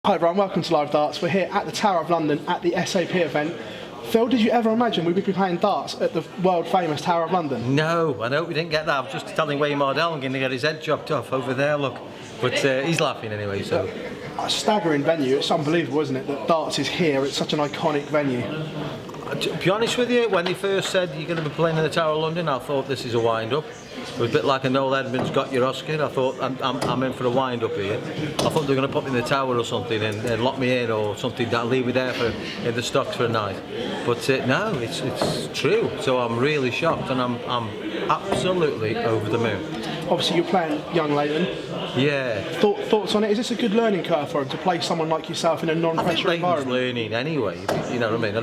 Hi everyone, welcome to Live Darts. We're here at the Tower of London at the SAP event. Phil, did you ever imagine we would be playing darts at the world famous Tower of London? No, I hope we didn't get that. I was just telling Wayne Mardell I'm going to get his head chopped off over there, look. But he's laughing anyway, so. A staggering venue, it's unbelievable, isn't it, that darts is here, it's such an iconic venue. To be honest with you, when they first said you're going to be playing in the Tower of London, I thought this is a wind-up. It was a bit like a Noel Edmonds got your Oscar. I thought I'm in for a wind-up here. I thought they were going to put me in the Tower or something and lock me in or something, that leave me there in the stocks for a night. But no, it's true. So I'm really shocked and I'm absolutely over the moon. Obviously you're playing young Leighton. Yeah. Thoughts on it? Is this a good learning curve for him to play someone like yourself in a non-pressure environment? I think Leighton's learning anyway. You know what I mean? I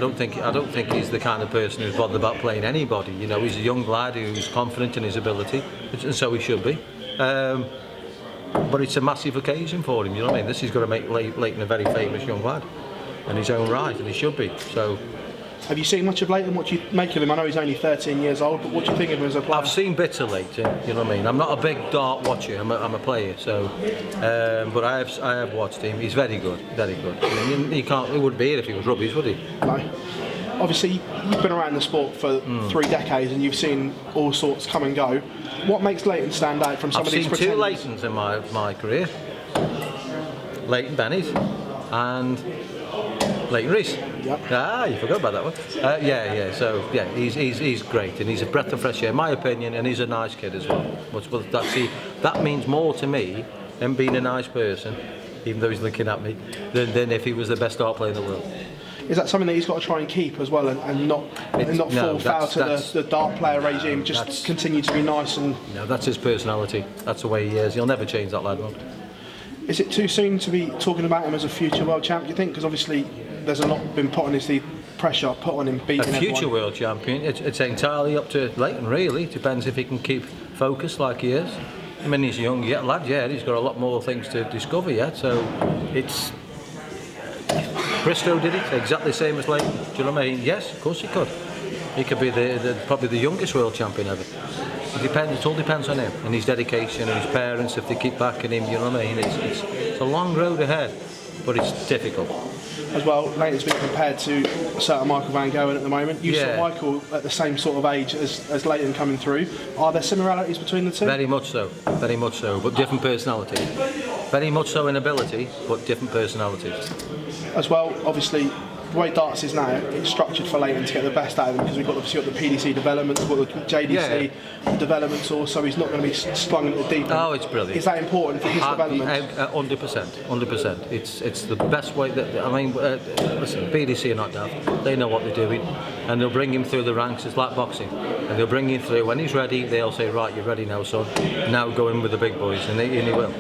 don't think he's the kind of person who's bothered about playing anybody. You know, he's a young lad who's confident in his ability, and so he should be. But it's a massive occasion for him. You know what I mean? This is going to make Leighton a very famous young lad in his own right, and he should be. So. Have you seen much of Leighton? What do you make of him? I know he's only 13 years old, but what do you think of him as a player? I've seen bits of Leighton, you know what I mean? I'm not a big dart watcher, I'm a player, so, but I have watched him. He's very good, very good. I mean, he wouldn't be here if he was rubbish, would he? No. Obviously, you've been around the sport for 3 decades and you've seen all sorts come and go. What makes Leighton stand out from some of these pretenders? I've seen 2 Leightons in my career. Leighton Bennett and Leighton Rees. Yep. Ah, you forgot about that one. Yeah. So yeah, he's great and he's a breath of fresh air, in my opinion, and he's a nice kid as well. But that means more to me than being a nice person, even though he's looking at me, than if he was the best dart player in the world. Is that something that he's got to try and keep as well, and not fall foul to the dart player regime? Just continue to be nice and. No, that's his personality. That's the way he is. He'll never change that lad, won't. Is it too soon to be talking about him as a future world champ, do you think? Because obviously there's a lot been put on the pressure put on him beating everyone. A future world champion, it's entirely up to Leighton, really. It depends if he can keep focused like he is. I mean, he's a young lad, he's got a lot more things to discover yet, so it's... Bristow did it, exactly the same as Leighton. Do you know what I mean? Yes, of course he could. He could be probably the youngest world champion ever. It all depends on him and his dedication and his parents, if they keep backing him, you know what I mean? It's a long road ahead, but it's difficult. As well, Leighton's been compared to a certain Michael Van Gogh at the moment. You saw Michael at the same sort of age as Leighton coming through. Are there similarities between the two? Very much so, but different personalities. Very much so in ability, but different personalities. As well, obviously, the way darts is now, it's structured for Leighton to get the best out of him because we've got the PDC developments, we've got the JDC developments also. He's not going to be slung into the deep end. Oh, it's brilliant. Is that important for his development? 100%. It's the best way that, I mean, listen, PDC are not daft. They know what they're doing, and they'll bring him through the ranks. It's like boxing, and they'll bring him through. When he's ready, they'll say, right, you're ready now, son. Now go in with the big boys, and he will.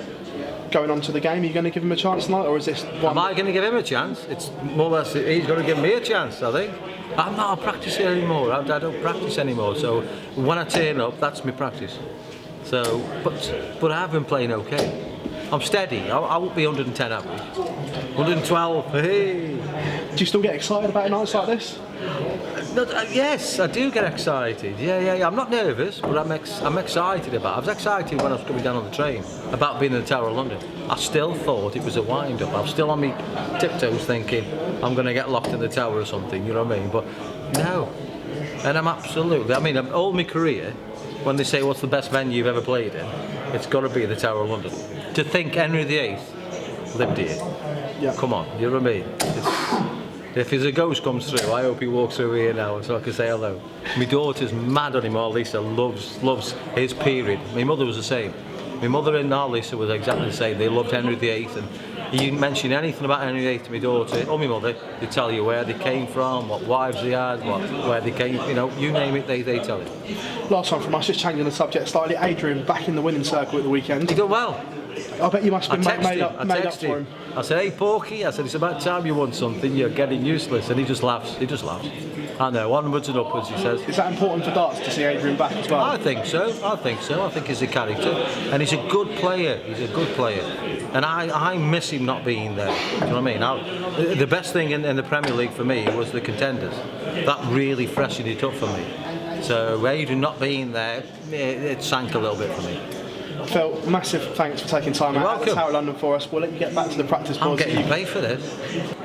Going on to the game, are you going to give him a chance tonight, or is this one? Am I going to give him a chance? It's more or less he's going to give me a chance, I think. I'm not a practicer anymore. I don't practice anymore. So when I turn up, that's my practice. So, but I have been playing okay. I'm steady. I won't be 110 average. 112. Hey. Do you still get excited about nights like this? Yes, I do get excited. Yeah. I'm not nervous, but I'm excited about it. I was excited when I was coming down on the train about being in the Tower of London. I still thought it was a wind-up. I was still on my tiptoes thinking I'm going to get locked in the tower or something, you know what I mean? But no. And I'm absolutely... I mean, all my career, when they say what's the best venue you've ever played in, it's got to be the Tower of London. To think Henry VIII lived here. Yeah. Come on, you know what I mean? If his ghost comes through, I hope he walks through here now so I can say hello. My daughter's mad on him, Lisa loves his period. My mother was the same. My mother and Lisa was exactly the same. They loved Henry VIII, and you mention anything about Henry VIII to my daughter or my mother, they tell you where they came from, what wives they had, where they came, you know, you name it, they tell you. Last one from us, just changing the subject slightly. Adrian back in the winning circle at the weekend. He done well. I bet you must have been made up for him. I said, hey Porky, I said, it's about time you won something, you're getting useless. And he just laughs. I know, onwards and upwards, he says. Is that important for darts to see Adrian back as well? I think so. I think he's a character. And he's a good player. And I miss him not being there. Do you know what I mean? The best thing in the Premier League for me was the contenders. That really freshened it up for me. So Adrian not being there, it sank a little bit for me. Phil, massive thanks for taking time You're out of the welcome. Tower of London for us. We'll let you get back to the practice I'm boards. getting paid for this.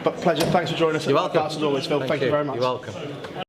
But pleasure. Thanks for joining us. You're at welcome. Podcast as always, Phil. Thank you very much. You're welcome.